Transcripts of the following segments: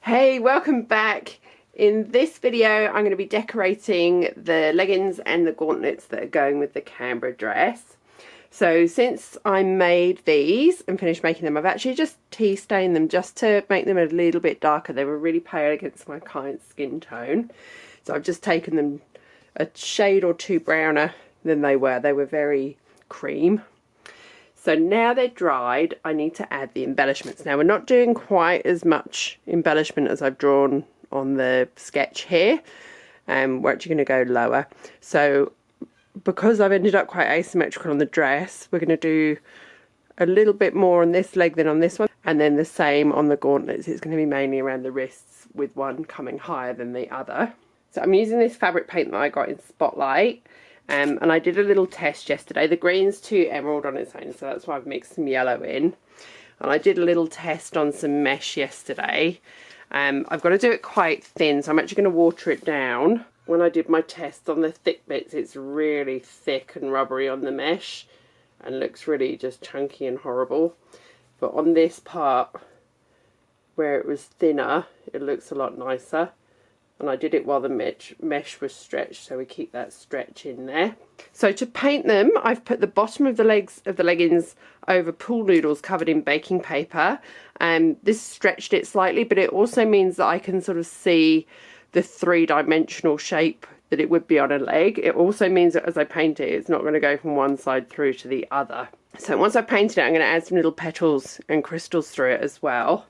Hey, welcome back. In this video I'm going to be decorating the leggings and the gauntlets that are going with the Canberra dress. So since I made these and finished making them, I've actually just tea stained them just to make them a little bit darker. They were really pale against my client's skin tone, so I've just taken them a shade or two browner than they were. They were very cream. So now they're dried, I need to add the embellishments. Now we're not doing quite as much embellishment as I've drawn on the sketch here. We're actually going to go lower. So because I've ended up quite asymmetrical on the dress, we're going to do a little bit more on this leg than on this one. And then the same on the gauntlets. It's going to be mainly around the wrists with one coming higher than the other. So I'm using this fabric paint that I got in Spotlight. And I did a little test yesterday. The green's too emerald on its own, so that's why I've mixed some yellow in. And I did a little test on some mesh yesterday. I've got to do it quite thin, so I'm actually going to water it down. When I did my test on the thick bits, it's really thick and rubbery on the mesh and looks really just chunky and horrible. But on this part, where it was thinner, it looks a lot nicer. And I did it while the mesh was stretched, so we keep that stretch in there. So to paint them, I've put the bottom of the legs of the leggings over pool noodles covered in baking paper. This stretched it slightly, but it also means that I can sort of see the three-dimensional shape that it would be on a leg. It also means that as I paint it, it's not going to go from one side through to the other. So once I've painted it, I'm going to add some little petals and crystals through it as well.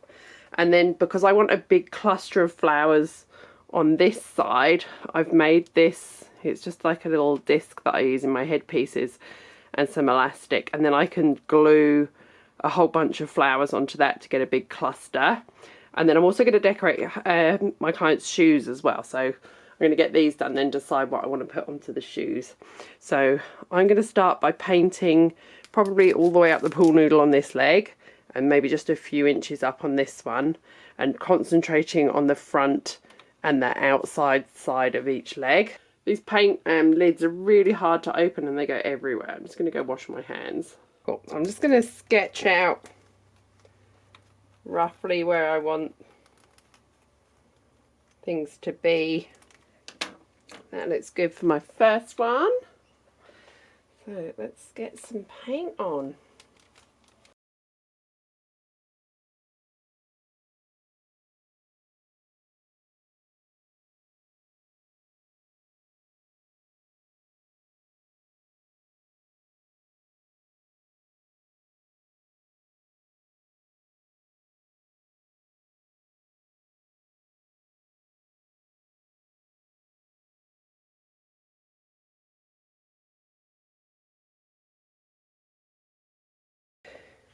And then because I want a big cluster of flowers on this side, I've made this, it's just like a little disc that I use in my headpieces and some elastic, and then I can glue a whole bunch of flowers onto that to get a big cluster. And then I'm also going to decorate my client's shoes as well, so I'm going to get these done, then decide what I want to put onto the shoes. So I'm going to start by painting probably all the way up the pool noodle on this leg and maybe just a few inches up on this one, and concentrating on the front and the outside side of each leg. These paint lids are really hard to open and they go everywhere. I'm just going to go wash my hands. Cool. I'm just going to sketch out roughly where I want things to be. That looks good for my first one. So let's get some paint on.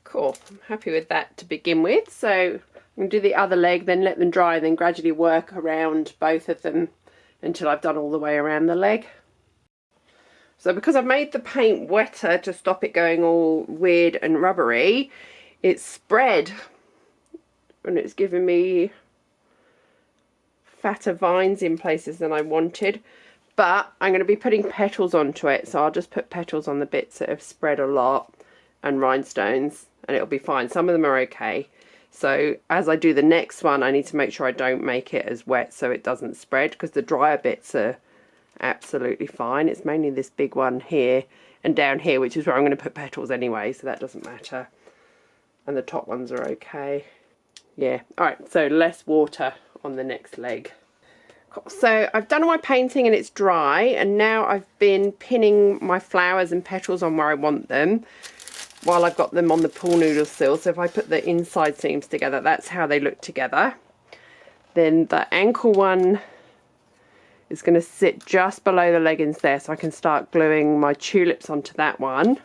Cool, I'm happy with that to begin with. So I'm going to do the other leg, then let them dry, and then gradually work around both of them until I've done all the way around the leg. So because I've made the paint wetter to stop it going all weird and rubbery, it's spread and it's given me fatter vines in places than I wanted. But I'm going to be putting petals onto it, so I'll just put petals on the bits that have spread a lot and rhinestones, and it'll be fine. Some of them are okay. So as I do the next one, I need to make sure I don't make it as wet so it doesn't spread, because the drier bits are absolutely fine. It's mainly this big one here and down here, which is where I'm going to put petals anyway, so that doesn't matter. And the top ones are okay. Yeah, alright, so less water on the next leg. Cool. So I've done all my painting and it's dry, and now I've been pinning my flowers and petals on where I want them while I've got them on the pool noodle still. So if I put the inside seams together, that's how they look together. Then the ankle one is going to sit just below the leggings there, so I can start gluing my tulips onto that one.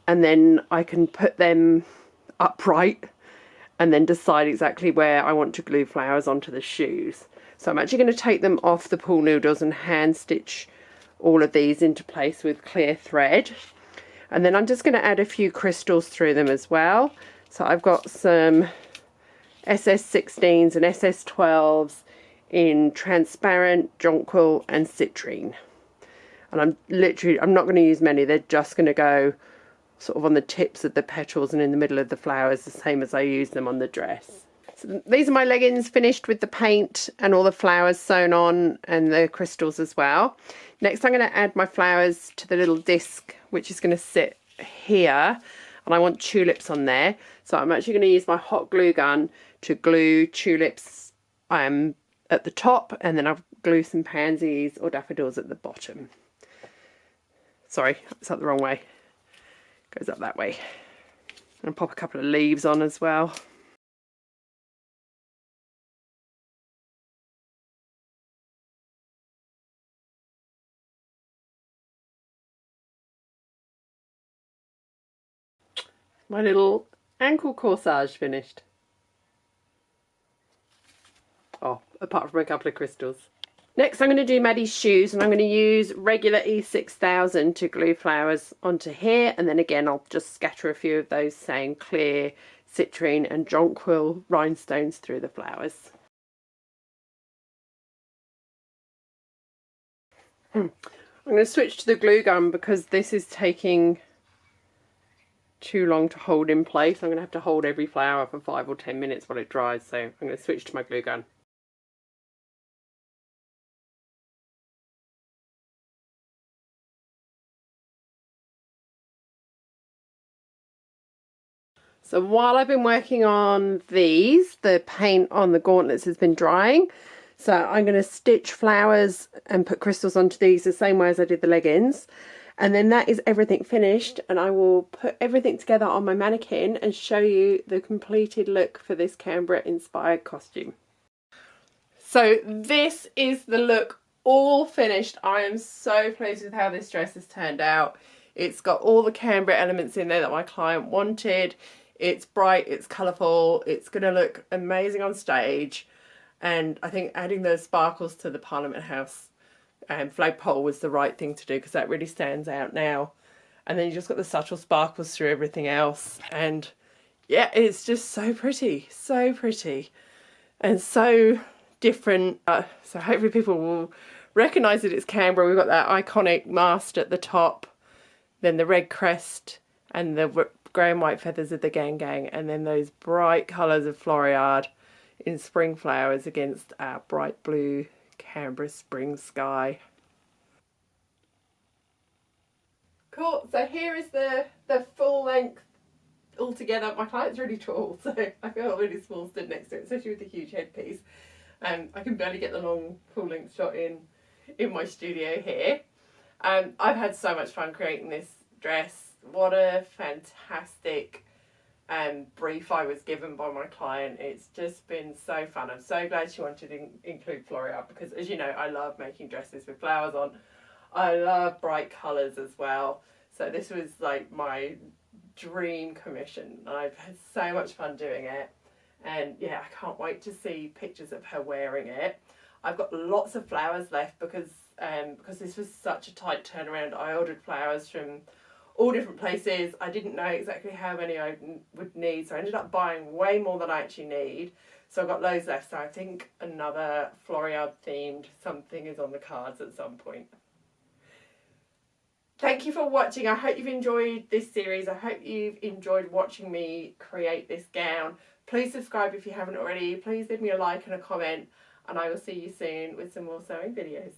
And then I can put them upright and then decide exactly where I want to glue flowers onto the shoes. So I'm actually going to take them off the pool noodles and hand stitch all of these into place with clear thread. And then I'm just going to add a few crystals through them as well. So I've got some SS16s and SS12s in transparent, jonquil and citrine. And I'm not going to use many. They're just going to go sort of on the tips of the petals and in the middle of the flowers, the same as I use them on the dress. So these are my leggings finished with the paint and all the flowers sewn on and the crystals as well. Next I'm going to add my flowers to the little disc which is going to sit here, and I want tulips on there. So I'm actually going to use my hot glue gun to glue tulips at the top, and then I'll glue some pansies or daffodils at the bottom. Sorry, it's up the wrong way. Goes up that way. And pop a couple of leaves on as well. My little ankle corsage finished. Oh, apart from a couple of crystals. Next I'm going to do Maddie's shoes, and I'm going to use regular E6000 to glue flowers onto here, and then again I'll just scatter a few of those same clear citrine and jonquil rhinestones through the flowers. I'm going to switch to the glue gun because this is taking too long to hold in place. I'm going to have to hold every flower for 5 or 10 minutes while it dries, so I'm going to switch to my glue gun. So while I've been working on these, the paint on the gauntlets has been drying. So I'm going to stitch flowers and put crystals onto these the same way as I did the leggings. And then that is everything finished, and I will put everything together on my mannequin and show you the completed look for this Canberra inspired costume. So this is the look all finished. I am so pleased with how this dress has turned out. It's got all the Canberra elements in there that my client wanted. It's bright, it's colourful, it's going to look amazing on stage, and I think adding those sparkles to the Parliament House flagpole was the right thing to do, because that really stands out now. And then you just got the subtle sparkles through everything else, and yeah, it's just so pretty and so different. So hopefully people will recognise that it's Canberra. We've got that iconic mast at the top, then the red crest and the grey and white feathers of the gang, and then those bright colours of Floriade in spring flowers against our bright blue Canberra spring sky. Cool, so here is the full length all together. My client's really tall, so I feel really small stood next to it, especially with the huge headpiece. And I can barely get the long full length shot in my studio here. I've had so much fun creating this dress. What a fantastic brief I was given by my client. It's just been so fun. I'm so glad she wanted to include Floriade, because as you know, I love making dresses with flowers on. I love bright colours as well. So this was like my dream commission. I've had so much fun doing it. And yeah, I can't wait to see pictures of her wearing it. I've got lots of flowers left because this was such a tight turnaround. I ordered flowers from all different places. I didn't know exactly how many I would need, so I ended up buying way more than I actually need. So I've got loads left, so I think another Floriade themed something is on the cards at some point. Thank you for watching. I hope you've enjoyed this series. I hope you've enjoyed watching me create this gown. Please subscribe if you haven't already. Please leave me a like and a comment, and I will see you soon with some more sewing videos.